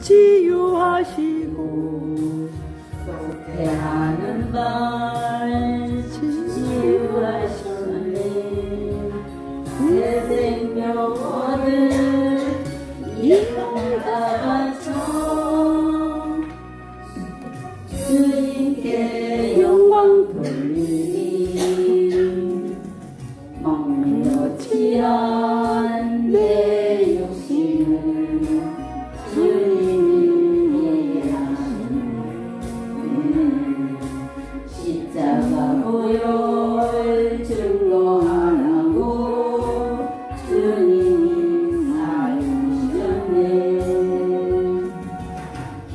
치유하시고 속죄하는 날 치유하시네. 새 생명 얻은 이가바쳐 주님께 영광 돌리니 먹는 취한 내 욕심을 주님이 이해하시네. 십자가 보혈 증거하라고 주님이 살리셨네.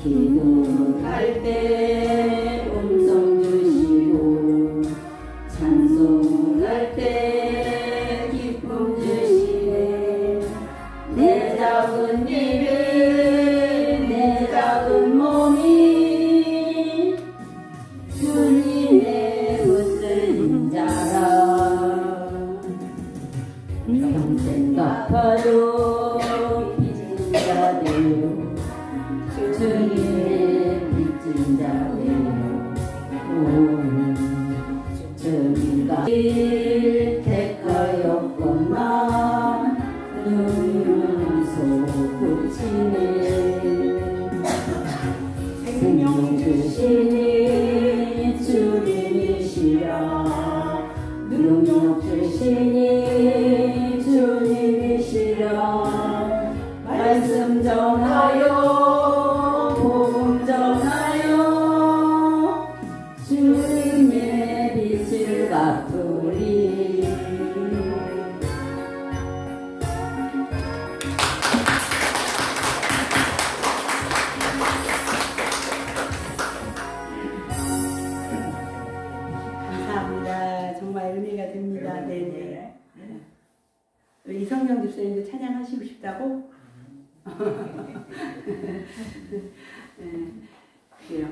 기도할 때 음성 주시고 찬송할 때 기쁨 주시네. 내 작은 입이 내 작은 몸이 주님의 붙들린 자라. 평생 갚아도 빚진 자 되요. 주님의 빚진 자 되요. 주님과 택하였건만 눈은 솟구치네. 생명 주시니 주님이시라. 능력 주시니 주님이시라. 말씀 전하여 복음 전하여 주님의 빛을 갚으리. 감사합니다. 정말 은혜가 됩니다. 네네. 우리 이성경 집사님도 찬양하시고 싶다고? 네, 그래요.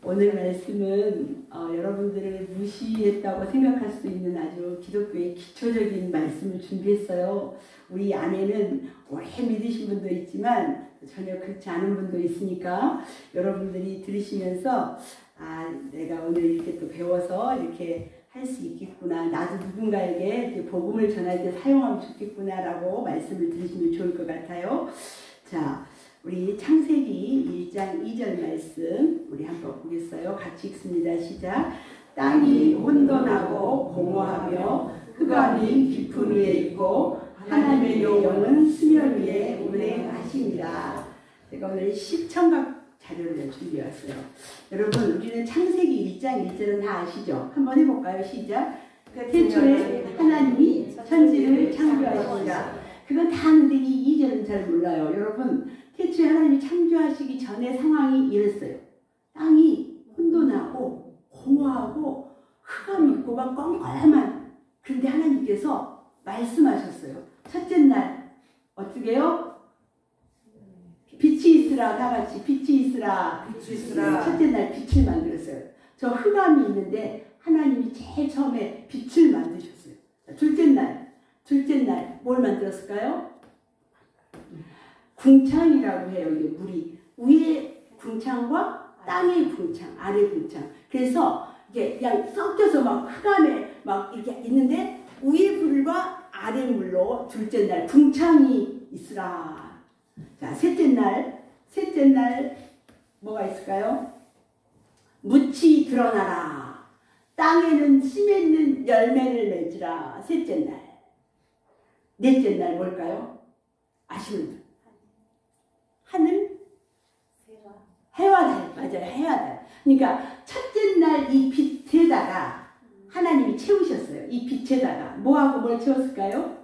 오늘 말씀은 여러분들을 무시했다고 생각할 수 있는 아주 기독교의 기초적인 말씀을 준비했어요. 우리 안에는 오래 믿으신 분도 있지만 전혀 그렇지 않은 분도 있으니까 여러분들이 들으시면서 내가 오늘 이렇게 또 배워서 이렇게 할 수 있겠구나, 나도 누군가에게 이렇게 복음을 전할 때 사용하면 좋겠구나 라고 말씀을 들으시면 좋을 것 같아요. 자, 우리 창세기 1장 2절 말씀 우리 한번 보겠어요. 같이 읽습니다. 시작. 땅이 혼돈하고 공허하며 흑암이 깊은 위에 있고 하나님의 영은 수면 위에 운행하십니다. 제가 오늘 시청각 자료를 준비했어요. 여러분, 우리는 창세기 1장 1절은 다 아시죠? 한번 해볼까요? 시작. 태초에 하나님이 천지를 창조하십니다. 그건 다 아는데 이 2절은 잘 몰라요. 여러분, 태초에 하나님이 창조하시기 전에 상황이 이랬어요. 땅이 혼돈하고 공허하고 흑암이 있고 막 껌껌한. 그런데 하나님께서 말씀하셨어요. 첫째 날 어떻게 해요? 빛이 있으라. 다 같이 빛이 있으라. 빛이 있으라. 첫째 날 빛을 만들었어요. 저 흑암이 있는데 하나님이 제일 처음에 빛을 만드셨어요. 둘째 날 뭘 만들었을까요? 궁창이라고 해요. 이게 물이 위에 궁창과 땅의 궁창, 아래 궁창. 그래서 이게 그냥 섞여서 막 흑암에 막 이렇게 있는데 위에 불과 아래 물로 둘째 날 궁창이 있으라. 자, 셋째 날 뭐가 있을까요? 묻이 드러나라. 땅에는 씨 맺는 열매를 맺으라. 셋째 날. 넷째 날 뭘까요? 아시는 분? 하늘? 해와 달. 맞아요. 해와 달. 그러니까 첫째 날 이 빛에다가 하나님이 채우셨어요. 이 빛에다가 뭐하고 뭘 채웠을까요?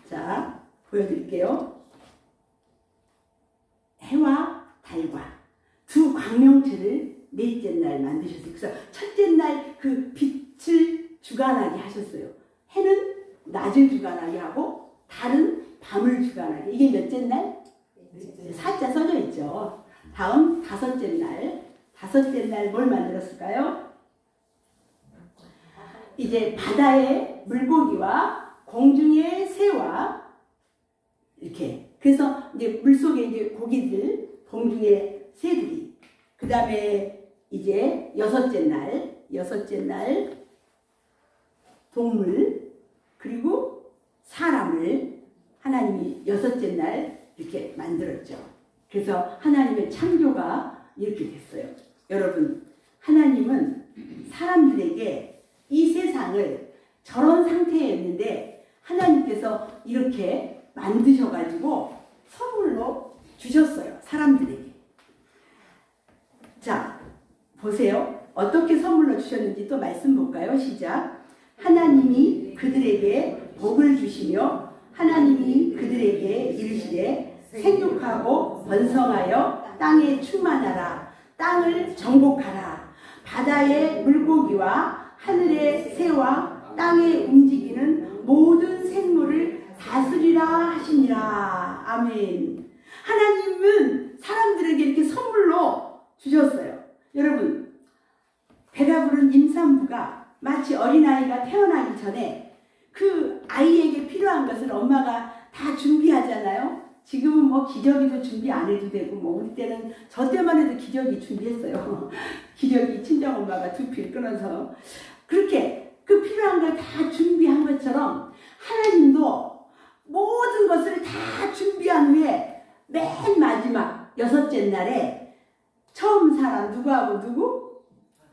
자, 보여드릴게요. 해와 달과 두 광명체를 넷째 날 만드셨어요. 그래서 첫째 날 그 빛을 주관하게 하셨어요. 해는 낮을 주관하게 하고 달은 밤을 주관하게. 이게 몇째 날? 사자 써져 있죠. 다음 다섯째 날 뭘 만들었을까요? 이제 바다의 물고기와 공중의 새와 이렇게 그래서 이제 물속에 이제 고기들, 공중의 새들이, 그 다음에 이제 여섯째 날 동물, 그리고 사람을 하나님이 여섯째 날 이렇게 만들었죠. 그래서 하나님의 창조가 이렇게 됐어요. 여러분, 하나님은 사람들에게 이 세상을 저런 상태였는데 하나님께서 이렇게 만드셔가지고 선물로 주셨어요. 사람들에게. 자, 보세요. 어떻게 선물로 주셨는지 또 말씀 볼까요? 시작. 하나님이 그들에게 복을 주시며 하나님이 그들에게 이르시되 생육하고 번성하여 땅에 충만하라. 땅을 정복하라. 바다의 물고기와 하늘의 새와 땅에 움직이는 모든 생물을 다스리라 하시니라. 아멘. 하나님은 사람들에게 이렇게 선물로 주셨어요. 여러분, 배가 부른 임산부가 마치 어린아이가 태어나기 전에 그 아이에게 필요한 것을 엄마가 다 준비하잖아요. 지금은 뭐 기저귀도 준비 안 해도 되고, 뭐 우리 때는 저 때만 해도 기저귀 준비했어요. 기저귀 친정엄마가 두피를 끊어서 그렇게 그 필요한 걸 다 준비한 것처럼 하나님도 모든 것을 다 준비한 후에 맨 마지막 여섯째 날에 처음 사람 누구하고 누구?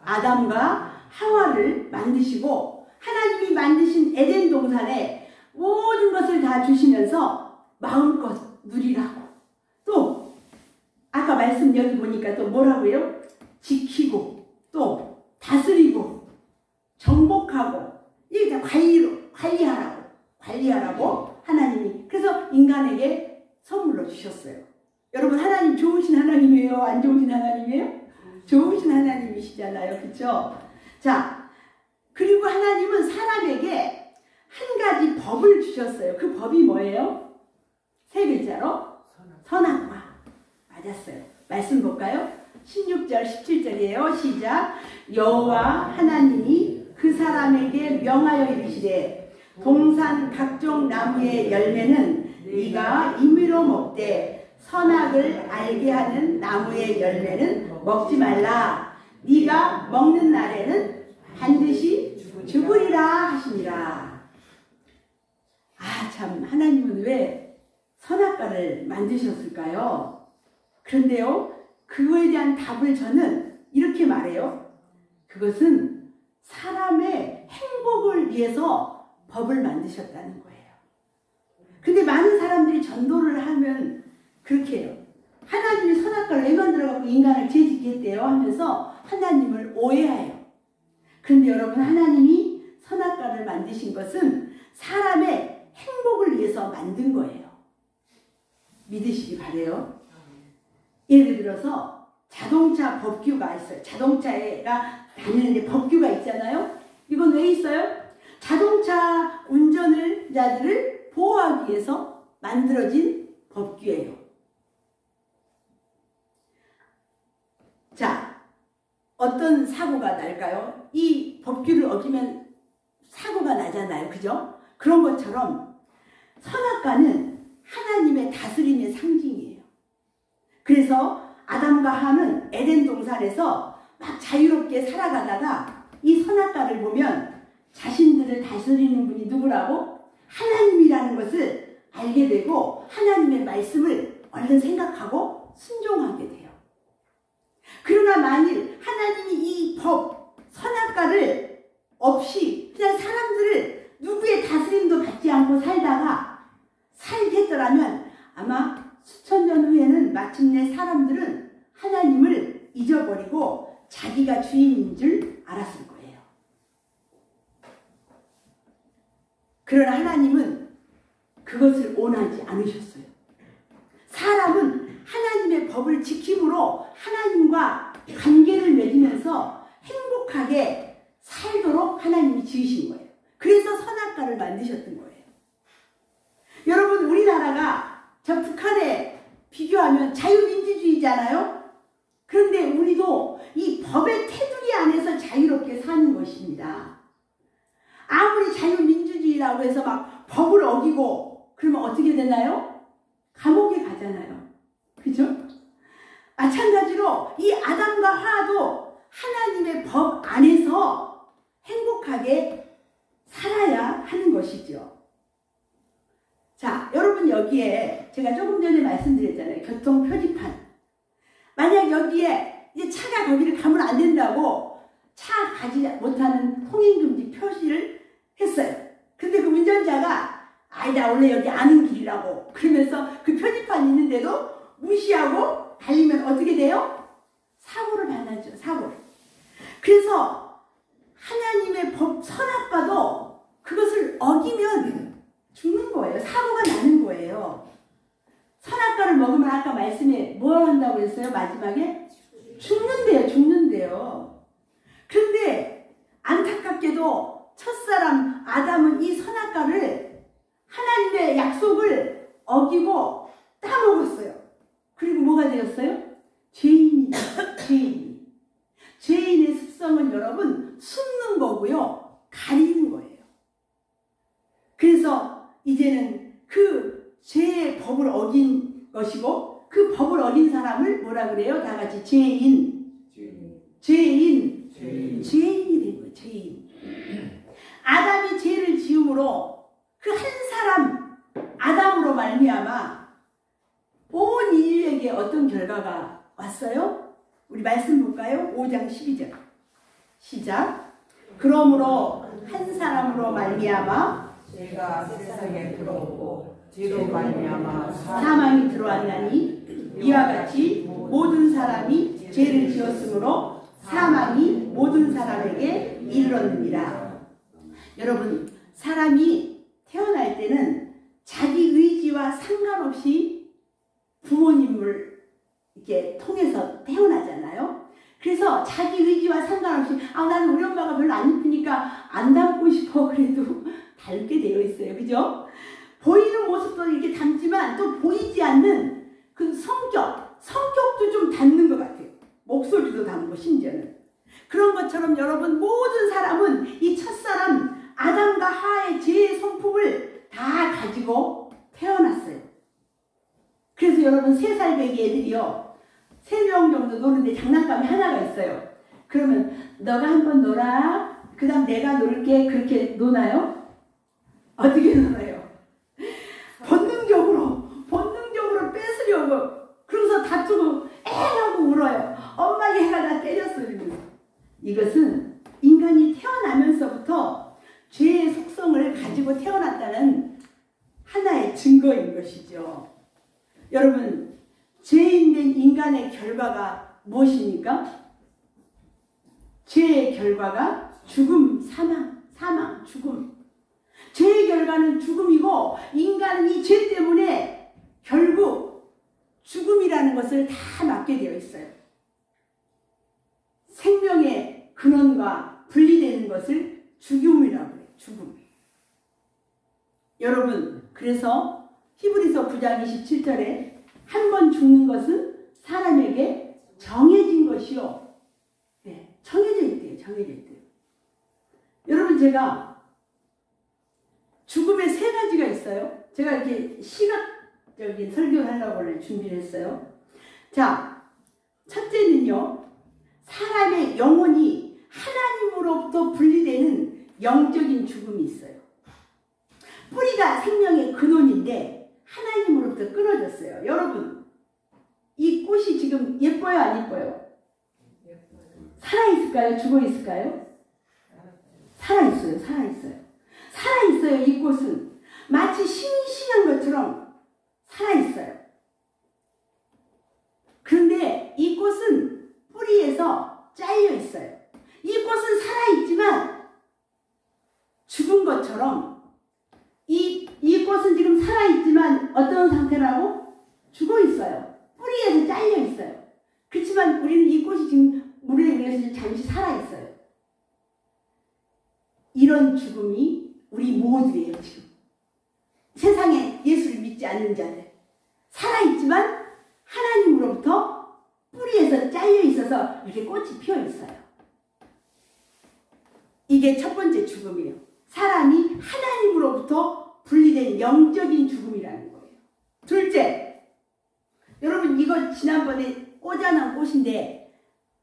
아담과 하와를 만드시고 하나님이 만드신 에덴 동산에 모든 것을 다 주시면서 마음껏 누리라고, 또 아까 말씀 여기 보니까 또 뭐라고요? 지키고 또 다스리고 정복하고 이게 다 관리하라고 하나님이 그래서 인간에게 선물로 주셨어요. 여러분, 하나님 좋으신 하나님이에요? 안 좋으신 하나님이에요? 좋으신 하나님이시잖아요. 그렇죠? 자, 그리고 하나님은 사람에게 한 가지 법을 주셨어요. 그 법이 뭐예요? 세 글자로 선악과. 맞았어요. 말씀 볼까요? 16절 17절이에요. 시작. 여호와 하나님이 그 사람에게 명하여 이르시되 동산 각종 나무의 열매는 네가 임의로 먹되 선악을 알게 하는 나무의 열매는 먹지 말라. 네가 먹는 날에는 반드시 죽으리라 하시니라. 아, 참, 하나님은 왜 선악과를 만드셨을까요? 그런데요, 그거에 대한 답을 저는 이렇게 말해요. 그것은 사람의 행복을 위해서 법을 만드셨다는 거예요. 근데 많은 사람들이 전도를 하면 그렇게 해요. 하나님이 선악과를 왜 만들어갖고 인간을 죄짓게 했대요 하면서 하나님을 오해해요. 그런데 여러분, 하나님이 선악과를 만드신 것은 사람의 행복을 위해서 만든 거예요. 믿으시기 바래요. 예를 들어서 자동차 법규가 있어요. 자동차가 다니는데 법규가 있잖아요. 이건 왜 있어요? 자동차 운전자들을 보호하기 위해서 만들어진 법규예요. 자, 어떤 사고가 날까요? 이 법규를 어기면 사고가 나잖아요. 그죠? 그런 것처럼 선악과는 하나님의 다스림의 상징이에요. 그래서 아담과 하와는 에덴 동산에서 막 자유롭게 살아가다가 이 선악과를 보면 자신들을 다스리는 분이 누구라고? 하나님이라는 것을 알게 되고 하나님의 말씀을 얼른 생각하고 순종하게 돼요. 그러나 만일 하나님이 이 법, 선악과를 없이 그냥 사람들을 누구의 다스림도 받지 않고 살다가 살겠더라면 아마 수천 년 후에는 마침내 사람들은 하나님을 잊어버리고 자기가 주인인 줄 알았을 거예요. 그러나 하나님은 그것을 원하지 않으셨어요. 사람은 하나님의 법을 지킴으로 하나님과 관계를 맺으면서 행복하게 살도록 하나님이 지으신 거예요. 그래서 선악과를 만드셨던 거예요. 여러분, 우리나라가 저 북한에 비교하면 자유민주주의잖아요. 그런데 우리도 이 법의 테두리 안에서 자유롭게 사는 것입니다. 아무리 자유민주주의라고 해서 막 법을 어기고 그러면 어떻게 되나요? 감옥에 가잖아요. 그죠? 마찬가지로 이 아담과 하와도 하나님의 법 안에서 행복하게 살아야 하는 것이죠. 자, 여러분 여기에 제가 조금 전에 말씀드렸잖아요. 교통 표지판. 만약 여기에 이제 차가 거기를 가면 안 된다고 차 가지 못하는 통행금지 표시를 했어요. 근데 그 운전자가 나 원래 여기 아는 길이라고 그러면서 그 표지판 있는데도 무시하고 달리면 어떻게 돼요? 사고를 당하죠. 사고를. 그래서 하나님의 법 선악과도 그것을 어기면 죽는 거예요. 사고가 나는 거예요. 선악과를 먹으면 아까 말씀에 뭐 한다고 했어요? 마지막에? 죽는데요. 죽는데요. 그런데 안타깝게도 첫사람 아담은 이 선악과를 하나님의 약속을 어기고 따먹었어요. 그리고 뭐가 되었어요? 죄인이. 죄인의 습성은 여러분 숨는 거고요. 가리는 거예요. 그래서 이제는 그 죄의 법을 어긴 것이고 그 법을 어긴 사람을 뭐라 그래요? 다 같이 죄인이 된 거예요. 죄인. 아담이 죄를 지음으로 그 한 사람 아담으로 말미암아 온 인류에게 어떤 결과가 왔어요? 우리 말씀 볼까요? 5장 12절 시작. 그러므로 한 사람으로 말미암아 죄가 세상에 들어오고 죄로 말미암아 사망이 들어왔나니 이와 같이 모든 사람이 죄를 지었으므로 사망이 모든 사람에게 이르렀느니라. 여러분, 사람이 태어날 때는 자기 의지와 상관없이 부모님을 이렇게 통해서 태어나잖아요. 그래서 자기 의지와 상관없이 나는 우리 엄마가 별로 안 이쁘니까 안 닮고 싶어 그래도 닮게 되어 있어요. 그죠? 보이는 모습도 이렇게 닮지만 또 보이지 않는 그 성격도 좀 닮는 것 같아요. 목소리도 닮고 심지어는. 그런 것처럼 여러분 모든 사람은 이 첫사람 아담과 하와의 죄의 성품을 다 가지고 태어났어요. 그래서 여러분 3살 배기 애들이요. 3명 정도 노는데 장난감이 하나가 있어요. 그러면 너가 한번 놀아. 그 다음 내가 놀게. 그렇게 노나요? 어떻게 놀아요? 본능적으로 뺏으려고. 그러고서 다투고 하고 울어요. 엄마 얘가 나 때렸어. 이러면서. 이것은 인간이 태어나면서부터 죄의 속성을 가지고 태어났다는 하나의 증거인 것이죠. 여러분, 죄인된 인간의 결과가 무엇입니까? 죄의 결과가 죽음, 사망, 죽음. 죄의 결과는 죽음이고 인간은 이 죄 때문에 결국 죽음이라는 것을 다 맞게 되어 있어요. 생명의 근원과 분리되는 것을 죽음이라고 해요. 죽음. 여러분, 그래서 히브리서 9장 27절에 한 번 죽는 것은 사람에게 정해진 것이요. 네, 정해져 있대요. 여러분, 제가 죽음의 3가지가 있어요. 제가 이렇게 시각적인 설교를 하려고 준비를 했어요. 자, 첫째는요. 사람의 영혼이 하나님으로부터 분리되는 영적인 죽음이 있어요. 뿌리가 생명의 근원인데 하나님으로부터 끊어졌어요. 여러분, 이 꽃이 지금 예뻐요, 안 예뻐요? 살아있을까요? 죽어있을까요? 살아있어요. 살아있어요. 이 꽃은 마치 싱싱한 것처럼 살아있어요. 그런데 이 꽃은 뿌리에서 잘려 있어요. 이 꽃은 살아있지만 죽은 것처럼 이 꽃은 지금 살아있지만 어떤 상태라고? 죽어 있어요. 뿌리에서 잘려 있어요. 그렇지만 우리는 이 꽃이 지금 물에 의해서 잠시 살아있어요. 이런 죽음이 우리 모두예요. 지금 세상에 예수를 믿지 않는 자들, 살아있지만 하나님으로부터 뿌리에서 잘려 있어서 이렇게 꽃이 피어 있어요. 이게 첫 번째 죽음이에요. 사람이 하나님으로부터 분리된 영적인 죽음이라는 거예요. 둘째, 여러분 이거 지난번에 꽂아놓은 꽃인데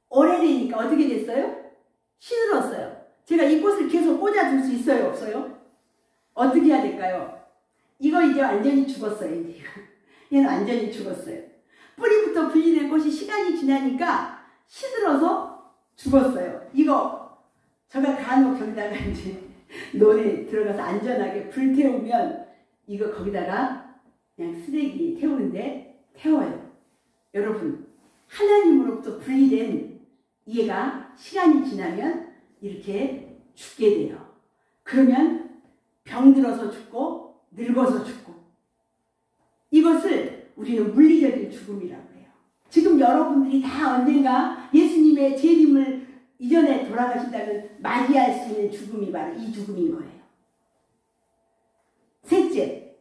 오래되니까 어떻게 됐어요? 시들었어요. 제가 이 꽃을 계속 꽂아둘 수 있어요? 없어요? 어떻게 해야 될까요? 이거 이제 완전히 죽었어요. 이제 얘는 완전히 죽었어요. 뿌리부터 분리된 꽃이 시간이 지나니까 시들어서 죽었어요. 이거 제가 간혹 저기다가 이제 논에 들어가서 안전하게 불 태우면 이거 거기다가 그냥 쓰레기 태우는데 태워요. 여러분 하나님으로부터 분리된 얘가 시간이 지나면 이렇게 죽게 돼요. 그러면 병들어서 죽고 늙어서 죽고, 이것을 우리는 물리적인 죽음이라고 해요. 지금 여러분들이 다 언젠가 예수님의 재림을 이전에 돌아가신다면 맞이할 수 있는 죽음이 바로 이 죽음인 거예요. 셋째,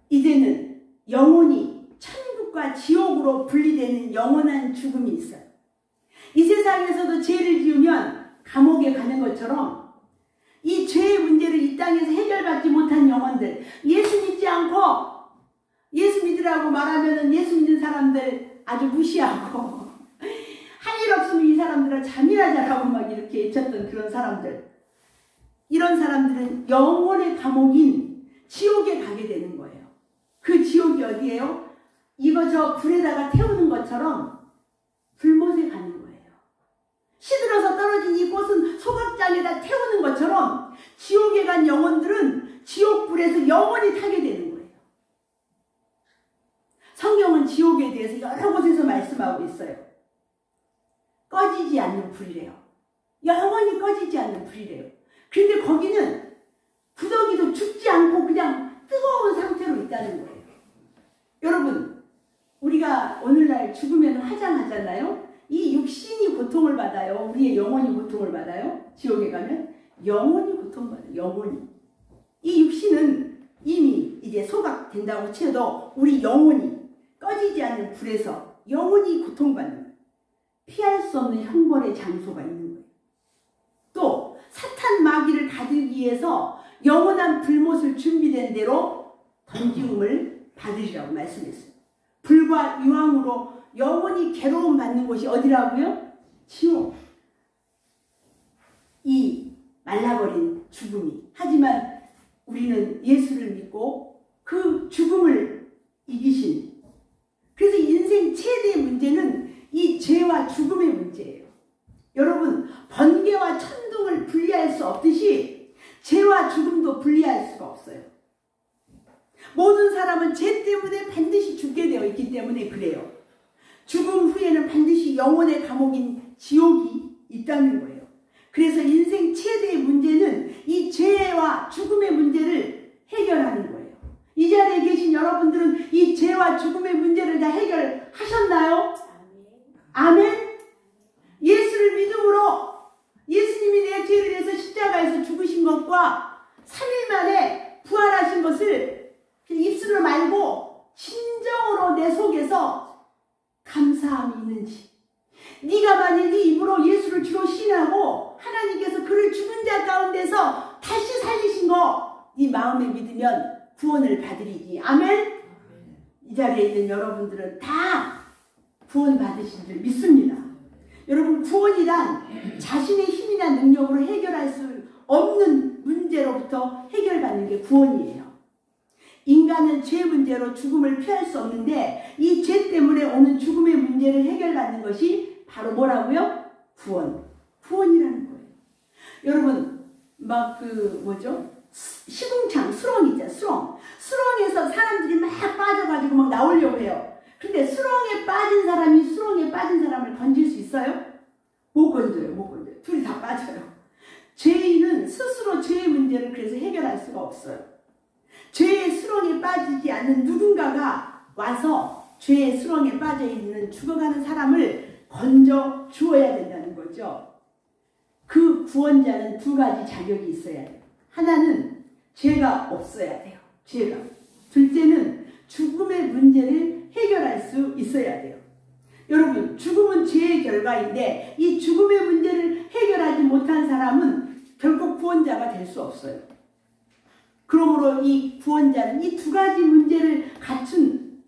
이제는 영혼이 천국과 지옥으로 분리되는 영원한 죽음이 있어요. 이 세상에서도 죄를 지으면 감옥에 가는 것처럼 이 죄의 문제를 이 땅에서 해결받지 못한 영혼들, 예수 믿지 않고 예수 믿으라고 말하면 예수 믿는 사람들 아주 무시하고 할 일 없으면 이 사람들은 잠이라자라고 막 이렇게 외쳤던 그런 사람들, 이런 사람들은 영혼의 감옥인 지옥에 가게 되는 거예요. 그 지옥이 어디예요? 이거 저 불에다가 태우는 것처럼 불못에 가는 거예요. 시들어서 떨어진 이 꽃은 소각장에다 태우는 것처럼 지옥에 간 영혼들은 지옥불에서 영원히 타게 되는 거예요. 성경은 지옥에 대해서 여러 곳에서 말씀하고 있어요. 꺼지지 않는 불이래요. 영원히 꺼지지 않는 불이래요. 그런데 거기는 구더기도 죽지 않고 그냥 뜨거운 상태로 있다는 거예요. 여러분, 우리가 오늘날 죽으면 화장하잖아요. 이 육신이 고통을 받아요. 우리의 영혼이 고통을 받아요. 지옥에 가면 영혼이 고통받아요. 영혼이. 이 육신은 이미 이제 소각된다고 쳐도 우리 영혼이 꺼지지 않는 불에서 영혼이 고통받는, 피할 수 없는 형벌의 장소가 있는 거예요. 또 사탄 마귀를 가두기 위해서 영원한 불못을 준비된 대로 던지움을 받으시라고 말씀했어요. 불과 유황으로 영원히 괴로움 받는 곳이 어디라고요? 지옥. 이 말라버린 죽음이. 하지만 우리는 예수를 믿고 그 죽음을 이기신, 그래서 인생 최대의 문제는 이 죄와 죽음의 문제예요. 여러분, 번개와 천둥을 분리할 수 없듯이 죄와 죽음도 분리할 수가 없어요. 모든 사람은 죄 때문에 반드시 죽게 되어 있기 때문에 그래요. 죽음 후에는 반드시 영혼의 감옥인 지옥이 있다는 거예요. 그래서 인생 최대의 문제는 이 죄와 죽음의 문제를 해결하는 거예요. 이 자리에 계신 여러분들은 이 죄와 죽음의 문제를 다 해결하셨나요? 아멘. 예수를 믿음으로 예수님이 내 죄를 위해서 십자가에서 죽으신 것과 3일 만에 부활하신 것을 입술로 말고 진정으로 내 속에서 감사함이 있는지, 네가 만일 네 입으로 예수를 주로 신하고 하나님께서 그를 죽은 자 가운데서 다시 살리신 거 네 마음에 믿으면 구원을 받으리니. 아멘. 이 자리에 있는 여러분들은 다 구원 받으신 줄 믿습니다. 여러분, 구원이란 자신의 힘이나 능력으로 해결할 수 없는 문제로부터 해결받는 게 구원이에요. 인간은 죄 문제로 죽음을 피할 수 없는데 이 죄 때문에 오는 죽음의 문제를 해결받는 것이 바로 뭐라고요? 구원. 구원이라는 거예요. 여러분, 막 시궁창, 수렁 있잖아요. 수렁. 수렁에서 사람들이 막 빠져가지고 막 나오려고 해요. 근데 수렁에 빠진 사람이 수렁에 빠진 사람을 건질 수 있어요? 못 건져요. 못 건져요. 둘이 다 빠져요. 죄인은 스스로 죄의 문제를 그래서 해결할 수가 없어요. 죄의 수렁에 빠지지 않는 누군가가 와서 죄의 수렁에 빠져있는 죽어가는 사람을 건져 주어야 된다는 거죠. 그 구원자는 두 가지 자격이 있어야 돼요. 하나는 죄가 없어야 돼요. 죄가. 둘째는 죽음의 문제를 해결할 수 있어야 돼요. 여러분, 죽음은 죄의 결과인데 이 죽음의 문제를 해결하지 못한 사람은 결국 구원자가 될 수 없어요. 그러므로 이 구원자는 이 두 가지 문제를 갖춘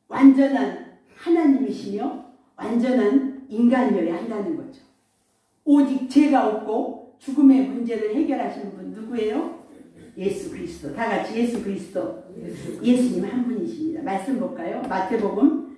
완전한 하나님이시며 완전한 인간이어야 한다는 거죠. 오직 죄가 없고 죽음의 문제를 해결하시는 분 누구예요? 예수 그리스도. 다 같이 예수 그리스도. 예수님 한 분이십니다. 말씀 볼까요? 마태복음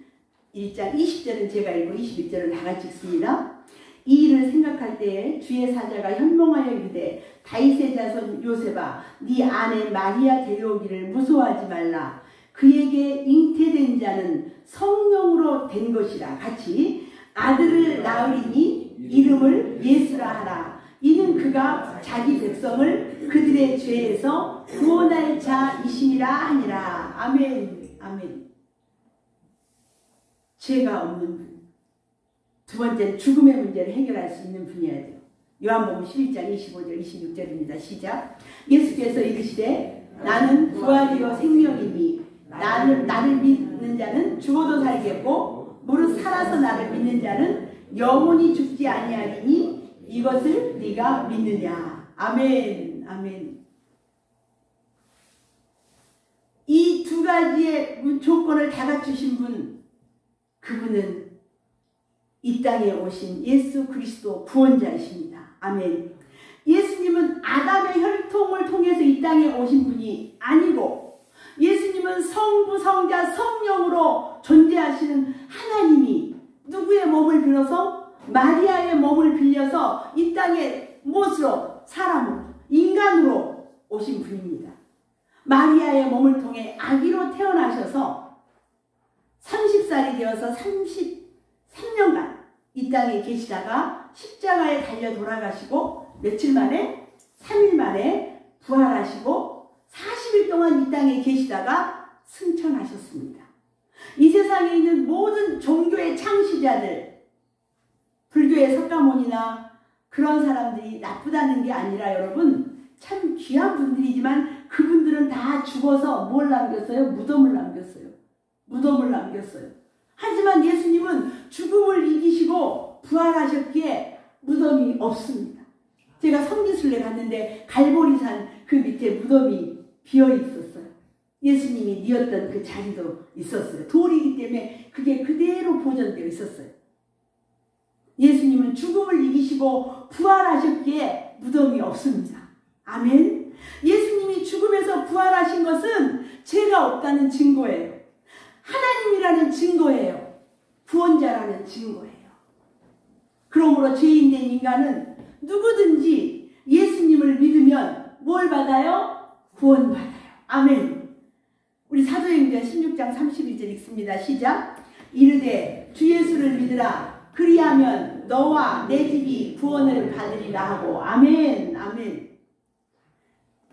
1장 20절은 제가 읽고 21절은 다 같이 읽습니다. 이 일을 생각할 때에 주의 사자가 현몽하여 이르되 다윗의 자손 요셉아 네 아내 마리아 데려오기를 무서워하지 말라. 그에게 잉태된 자는 성령으로 된 것이라. 같이 아들을 낳으리니 이름을 예수라 하라. 이는 그가 자기 백성을 그들의 죄에서 구원할 자이심이라 하니라. 아멘. 아멘. 죄가 없는 분. 두 번째는 죽음의 문제를 해결할 수 있는 분이어야 돼요. 요한복음 11장 25절 26절입니다. 시작. 예수께서 이르시되 나는 부활이요 생명이니 나를 믿는 자는 죽어도 살겠고 무릇 살아서 나를 믿는 자는 영원히 죽지 아니하리니 이것을 네가 믿느냐. 아멘. 아멘. 이 두 가지의 조건을 다 갖추신 분, 그분은 이 땅에 오신 예수 그리스도 구원자이십니다. 아멘. 예수님은 아담의 혈통을 통해서 이 땅에 오신 분이 아니고 예수님은 성부, 성자, 성령으로 존재하시는 하나님이 누구의 몸을 빌어서 마리아의 몸을 빌려서 이 땅에 무엇으로? 사람으로, 인간으로 오신 분입니다. 마리아의 몸을 통해 아기로 태어나셔서 30살이 되어서 33년간 이 땅에 계시다가 십자가에 달려 돌아가시고 며칠 만에 3일 만에 부활하시고 40일 동안 이 땅에 계시다가 승천하셨습니다. 이 세상에 있는 모든 종교의 창시자들, 불교의 석가모니나 그런 사람들이 나쁘다는 게 아니라 여러분 참 귀한 분들이지만 그분들은 다 죽어서 뭘 남겼어요? 무덤을 남겼어요. 무덤을 남겼어요. 하지만 예수님은 죽음을 이기시고 부활하셨기에 무덤이 없습니다. 제가 성지순례 갔는데 갈보리산 그 밑에 무덤이 비어 있었어요. 예수님이 뉘었던 그 자리도 있었어요. 돌이기 때문에 그게 그대로 보존되어 있었어요. 예수님은 죽음을 이기시고 부활하셨기에 무덤이 없습니다. 아멘. 예수님이 죽음에서 부활하신 것은 죄가 없다는 증거예요. 하나님이라는 증거예요. 구원자라는 증거예요. 그러므로 죄인 된 인간은 누구든지 예수님을 믿으면 뭘 받아요? 구원받아요. 아멘. 우리 사도행전 16장 31절 읽습니다. 시작. 이르되 주 예수를 믿으라. 그리하면 너와 내 집이 구원을 받으리라 하고. 아멘. 아멘.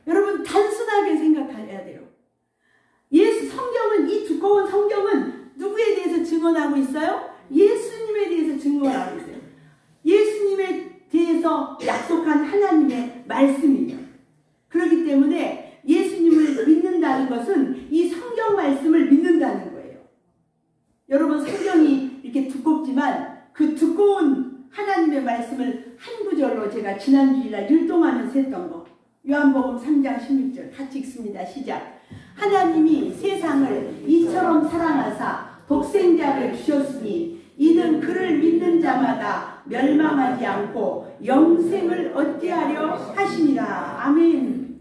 여러분 단순하게 생각해야 돼요. 성경은, 이 두꺼운 성경은 누구에 대해서 증언하고 있어요? 예수님에 대해서 증언하고 있어요. 예수님에 대해서 약속한 하나님의 말씀이에요. 그렇기 때문에 예수님을 믿는다는 것은 이 성경 말씀을 믿는다는 거예요. 여러분 성경이 이렇게 두껍지만 그 두꺼운 하나님의 말씀을 한 구절로 제가 지난 주일날 율동하면서 했던 거. 요한복음 3장 16절 같이 읽습니다. 시작. 하나님이 세상을 이처럼 사랑하사 독생자를 주셨으니 이는 그를 믿는 자마다 멸망하지 않고 영생을 얻게 하려 하심이라. 아멘.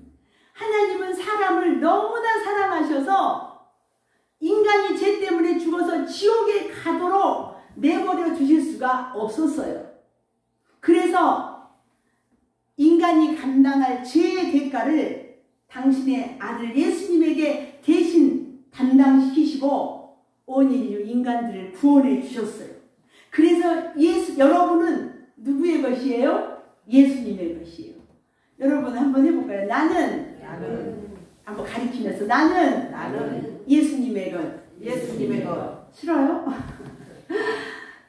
하나님은 사람을 너무나 사랑하셔서 인간이 죄 때문에 죽어서 지옥에 가도록 내버려 두실 수가 없었어요. 그래서 인간이 감당할 죄의 대가를 당신의 아들 예수님에게 대신 담당시키시고 온 인류 인간들을 구원해 주셨어요. 그래서 여러분은 누구의 것이에요? 예수님의 것이에요. 여러분 한번 해볼까요? 나는 한번 가리키면서 나는 예수님의 것. 예수님의 것. 싫어요?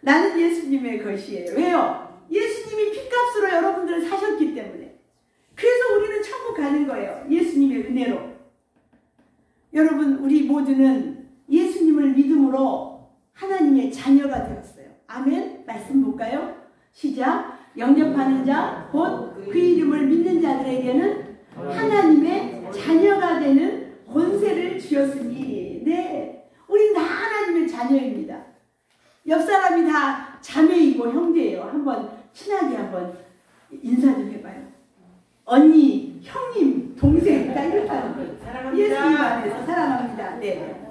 나는 예수님의 것이에요. 왜요? 예수님이 핏값으로 여러분들을 사셨기 때문에. 그래서 우리는 천국 가는 거예요. 예수님의 은혜로. 여러분 우리 모두는 예수님을 믿음으로 하나님의 자녀가 되었어요. 아멘. 말씀 볼까요? 시작. 영접하는 자 곧 그 이름을 믿는 자들에게는 하나님의 자녀가 되는 권세를 주셨으니. 네, 우린 다 하나님의 옆 사람이 다 자매이고 형제예요. 한번 친하게 한번 인사 좀 해봐요. 언니, 형님, 동생 다 이렇게 하는 거예요. 예수님 안에서 사랑합니다. 네.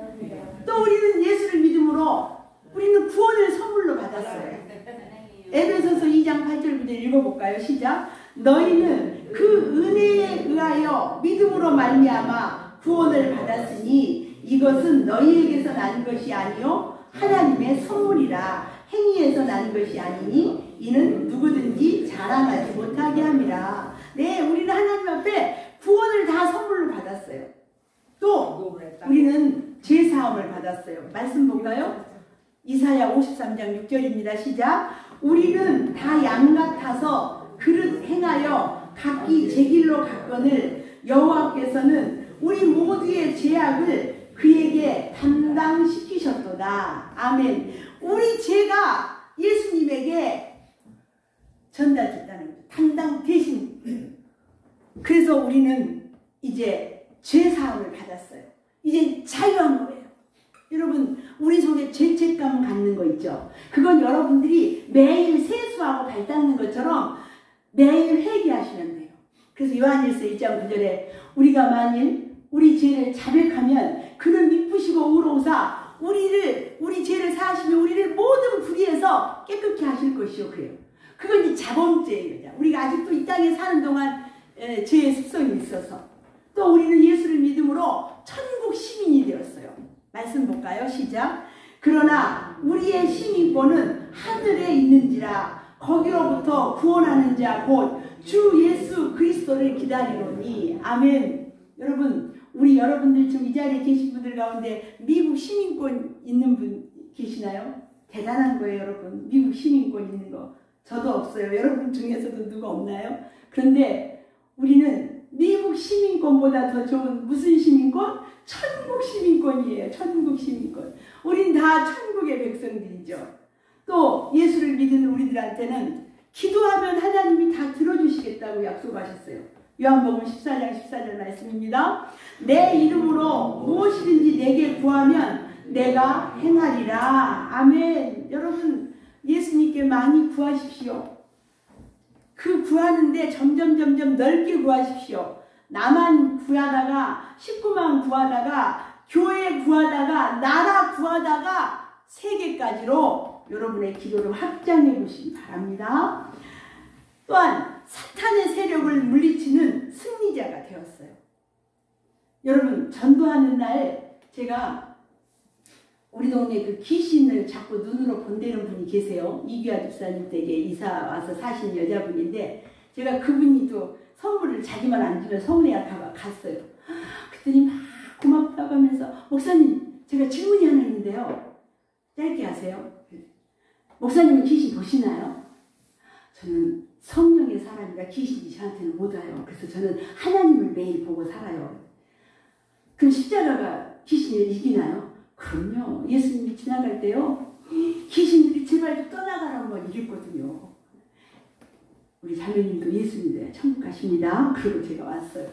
또 우리는 예수를 믿음으로 우리는 구원을 선물로 받았어요. 에베소서 2장 8절부터 읽어볼까요? 시작. 너희는 그 은혜에 의하여 믿음으로 말미암아 구원을 받았으니 이것은 너희에게서 난 것이 아니요 하나님의 선물이라. 행위에서 난 것이 아니니 이는 누구든지 자랑하지 못하게 함이라. 네, 우리는 하나님 앞에 구원을 다 선물로 받았어요. 또 우리는 죄사함을 받았어요. 말씀 볼까요? 이사야 53장 6절입니다. 시작. 우리는 다 양 같아서 그릇 행하여 각기 제 길로 갔거늘 여호와께서는 우리 모두의 죄악을 그에게 담당시키셨도다. 아멘. 우리 죄가 예수님에게 전달됐다는 거예요. 담당 대신. 그래서 우리는 이제 죄사함을 받았어요. 이제 자유한 거예요. 여러분, 우리 속에 죄책감 갖는 거 있죠? 그건 여러분들이 매일 세수하고 발 닦는 것처럼 매일 회개하시면 돼요. 그래서 요한일서 1장 9절에 우리가 만일 우리 죄를 자백하면 그는 미쁘시고 의로우사 우리 죄를 사하시며 우리를 모든 불의에서 깨끗게 하실 것이요. 그래요. 그건 이 자범죄예요. 우리가 아직도 이 땅에 사는 동안 죄의 습성이 있어서. 또 우리는 예수를 믿음으로 천국 시민이 되었어요. 말씀 볼까요? 시작. 그러나 우리의 시민권은 하늘에 있는지라 거기로부터 구원하는 자 곧 주 예수 그리스도를 기다리노니. 아멘. 여러분, 우리 여러분들 지금 이 자리에 계신 분들 가운데 미국 시민권 있는 분 계시나요? 대단한 거예요, 여러분. 미국 시민권 있는 거. 저도 없어요. 여러분 중에서도 누가 없나요? 그런데 우리는 미국 시민권보다 더 좋은 무슨 시민권? 천국 시민권이에요. 천국 시민권. 우린 다 천국의 백성들이죠. 또 예수를 믿는 우리들한테는 기도하면 하나님이 다 들어주시겠다고 약속하셨어요. 요한복음 14장 14절 말씀입니다. 내 이름으로 무엇이든지 내게 구하면 내가 행하리라. 아멘. 여러분, 예수님께 많이 구하십시오. 그 구하는데 점점 넓게 구하십시오. 나만 구하다가 식구만 구하다가 교회 구하다가 나라 구하다가 세계까지로 여러분의 기도를 확장해 보시기 바랍니다. 또한 사탄의 세력을 물리치는 승리자가 되었어요. 여러분, 전도하는 날 제가 우리 동네 그 귀신을 자꾸 눈으로 본다는 분이 계세요. 이규아 집사님 댁에 이사 와서 사신 여자분인데 제가 그분이 또 선물을 자기만 안 주면 서운해할까봐 갔어요. 그랬더니 막 고맙다고 하면서 목사님, 제가 질문이 하나 있는데요. 짧게 하세요. 목사님은 귀신 보시나요? 저는 성령의 사람이라 귀신이 저한테는 못 와요. 그래서 저는 하나님을 매일 보고 살아요. 그럼 십자가가 귀신을 이기나요? 그럼요. 예수님이 지나갈 때요. 귀신들이 제발 좀 떠나가라고 막 이랬거든요. 우리 자매님도 예수님들 천국 가십니다. 그리고 제가 왔어요.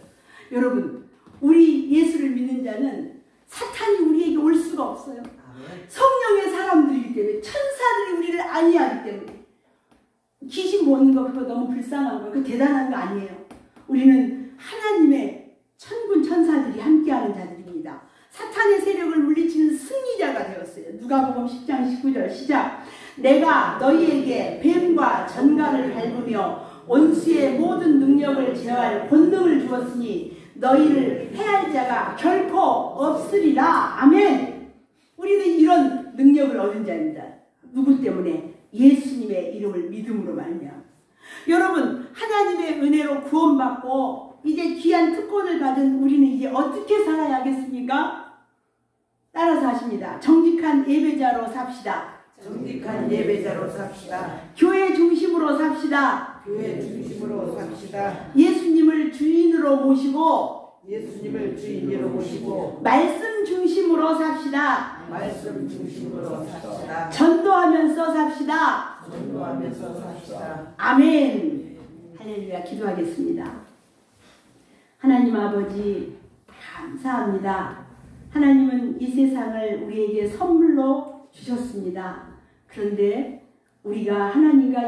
여러분, 우리 예수를 믿는 자는 사탄이 우리에게 올 수가 없어요. 성령의 사람들이기 때문에, 천사들이 우리를 안위하기 때문에. 귀신 보는 거 그거 너무 불쌍한 거, 그거 대단한 거 아니에요. 우리는 하나님의 천군 천사들이 함께하는 자들입니다. 사탄의 세력을 물리치는 승리자가 되었어요. 누가복음 10장 19절 시작. 내가 너희에게 뱀과 전갈을 밟으며 원수의 모든 능력을 제어할 권능을 주었으니 너희를 해할 자가 결코 없으리라. 아멘. 우리는 이런 능력을 얻은 자입니다. 누구 때문에? 예수님의 이름을 믿음으로 말미암아. 여러분, 하나님의 은혜로 구원받고 이제 귀한 특권을 받은 우리는 이제 어떻게 살아야 하겠습니까? 따라서 하십니다. 정직한 예배자로 삽시다. 정직한 예배자로 삽시다. 교회 중심으로 삽시다. 교회 중심으로 삽시다. 예수님을 주인으로 모시고 예수님을 주인으로 모시고 말씀 중심으로 삽시다. 말씀 중심으로 삽시다. 전도하면서 삽시다. 전도하면서 삽시다. 아멘. 할렐루야. 기도하겠습니다. 하나님 아버지, 감사합니다. 하나님은 이 세상을 우리에게 선물로 주셨습니다. 그런데 우리가 하나님과